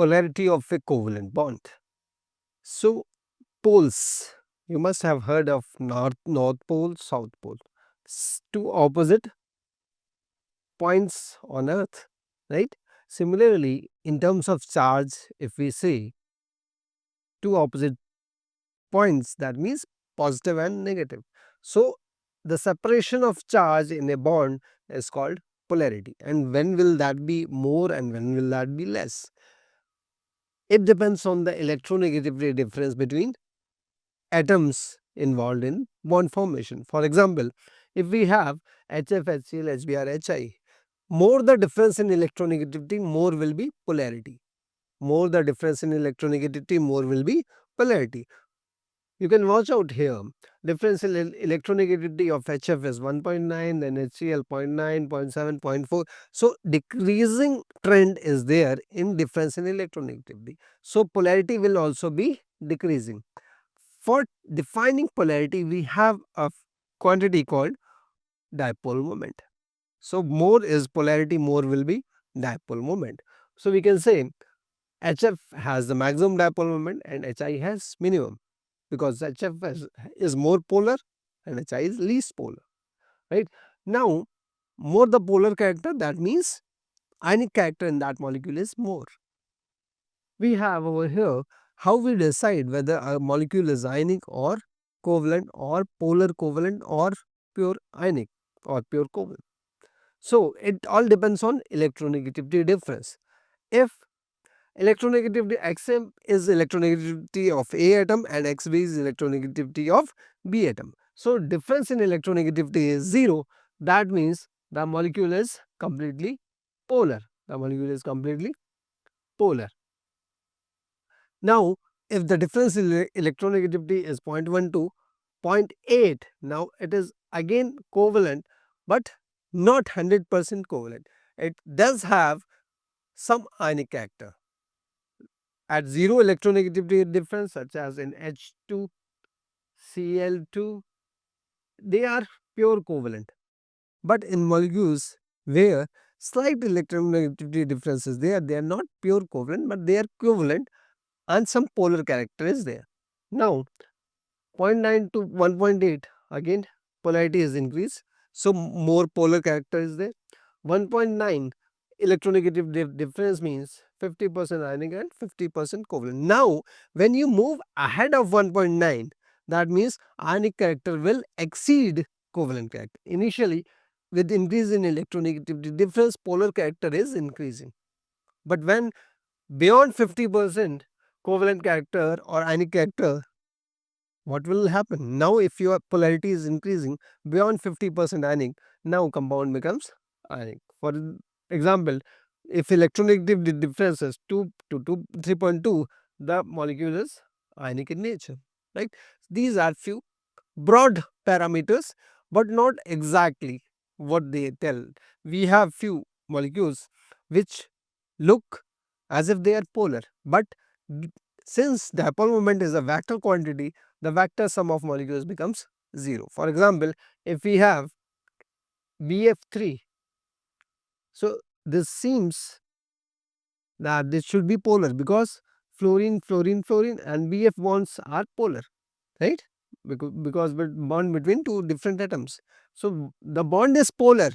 polarity of a covalent bond. So poles, you must have heard of North Pole, South Pole. Two opposite points on Earth, right? Similarly, in terms of charge, if we say two opposite points, that means positive and negative. So the separation of charge in a bond is called polarity. And when will that be more and when will that be less? It depends on the electronegativity difference between atoms involved in bond formation. For example, if we have HF, HCl, HBr, HI, more the difference in electronegativity, more will be polarity. More the difference in electronegativity, more will be polarity. You can watch out here. Difference in electronegativity of HF is 1.9, then HCl 0.9, 0.7, 0.4. So decreasing trend is there in difference in electronegativity. So polarity will also be decreasing. For defining polarity, we have a quantity called dipole moment. So more is polarity, more will be dipole moment. So we can say HF has the maximum dipole moment and HI has minimum, because is more polar and HI is least polar, right? Now, more the polar character, that means ionic character in that molecule is more. We have over here how we decide whether a molecule is ionic or covalent or polar covalent or pure ionic or pure covalent. So it all depends on electronegativity difference. If electronegativity Xm is electronegativity of A atom and Xb is electronegativity of B atom. So difference in electronegativity is 0. That means the molecule is completely polar. The molecule is completely polar. Now, if the difference in electronegativity is 0.12, 0.8, now it is again covalent, but not 100% covalent. It does have some ionic character. At 0 electronegativity difference, such as in H2, Cl2, they are pure covalent. But in molecules where slight electronegativity difference is there, they are not pure covalent, but they are covalent and some polar character is there. Now, 0.9 to 1.8, again polarity is increased, so more polar character is there. 1.9 electronegative difference means 50% ionic and 50% covalent. Now, when you move ahead of 1.9, that means ionic character will exceed covalent character. Initially, with increase in electronegativity difference, polar character is increasing. But when beyond 50% covalent character or ionic character, what will happen? Now, if your polarity is increasing beyond 50% ionic, now compound becomes ionic. For example, if electronegative difference is 2 to 3.2, the molecule is ionic in nature, right? These are few broad parameters, but not exactly what they tell. We have few molecules which look as if they are polar, but since dipole moment is a vector quantity, the vector sum of molecules becomes 0. For example, if we have BF3, so this seems that this should be polar because fluorine, fluorine, fluorine and BF bonds are polar, right? Because bond between two different atoms. So the bond is polar,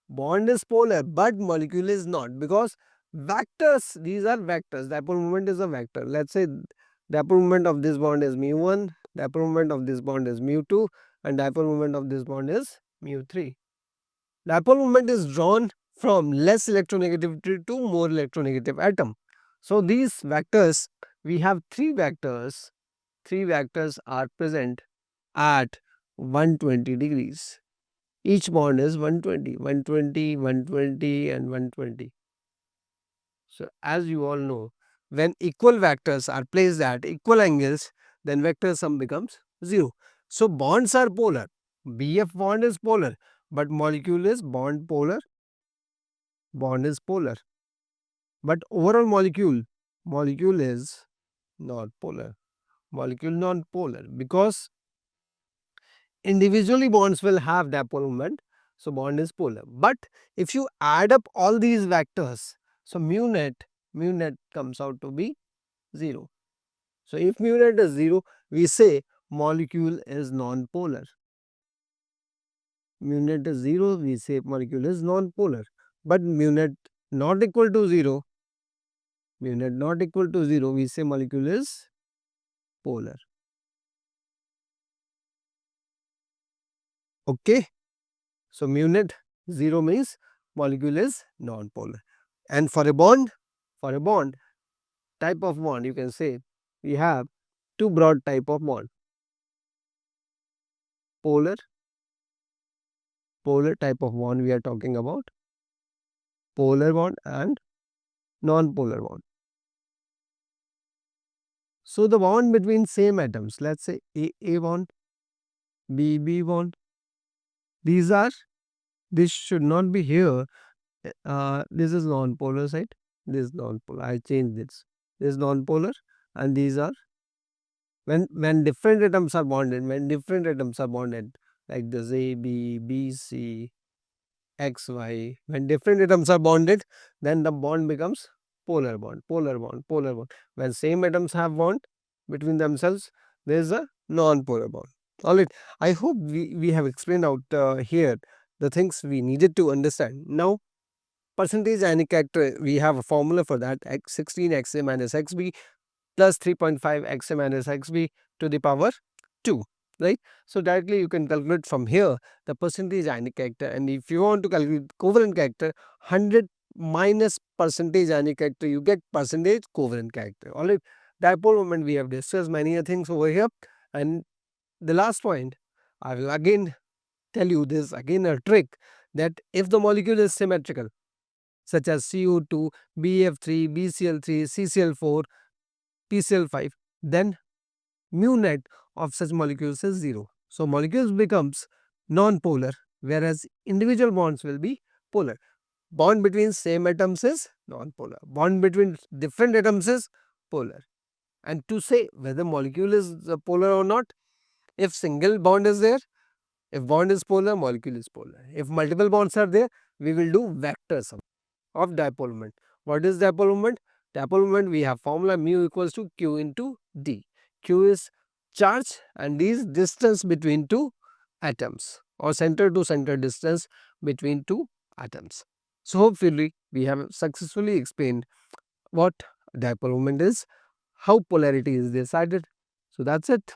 but molecule is not, because vectors, these are vectors. Dipole moment is a vector. Let's say dipole moment of this bond is mu1, dipole moment of this bond is mu2 and dipole moment of this bond is mu3. Dipole moment is drawn from less electronegativity to more electronegative atom. So these vectors, we have three vectors are present at 120 degrees. Each bond is 120, 120, 120 and 120. So as you all know, when equal vectors are placed at equal angles, then vector sum becomes 0. So bonds are polar. BF bond is polar, but molecule is bond is polar. But overall molecule is not polar. Molecule not polar because individually bonds will have dipole moment, so bond is polar. But if you add up all these vectors, so mu net mu net comes out to be 0. So if mu net is 0, we say molecule is non-polar. Mu net is 0, we say molecule is non-polar. But mu net not equal to 0, mu net not equal to 0, we say molecule is polar. Okay. So mu net 0 means molecule is non-polar. And for a bond, type of bond, you can say we have two broad type of bond. Polar type of bond we are talking about. Polar bond and non-polar bond. So the bond between same atoms, let's say A bond, B bond, this should not be here. This is non-polar side, this is non-polar. I changed this. This is non-polar, and these are when different atoms are bonded, like this A, B, C, X, Y, when different atoms are bonded, then the bond becomes polar bond. When same atoms have bond between themselves, there is a non-polar bond. Alright, I hope we have explained out here the things we needed to understand. Now, percentage ionic character, we have a formula for that, 16 Xa minus Xb plus 3.5 Xa minus Xb to the power 2, right. So directly you can calculate from here the percentage ionic character, and if you want to calculate covalent character, 100 minus percentage ionic character, you get percentage covalent character. Alright, dipole moment, we have discussed many things over here, and the last point, I will again tell you this, again a trick, that if the molecule is symmetrical such as CO2, BF3, BCl3, CCl4, PCl5, then mu net of such molecules is 0. So molecules becomes non-polar, whereas individual bonds will be polar. Bond between same atoms is non-polar. Bond between different atoms is polar. And to say whether molecule is polar or not, if single bond is there, if bond is polar, molecule is polar. If multiple bonds are there, we will do vector sum of dipole moment. What is dipole moment? Dipole moment, we have formula mu equals to Q into D. Q is charge and D is distance between two atoms, or center to center distance between two atoms. So hopefully we have successfully explained what dipole moment is, how polarity is decided. So that's it.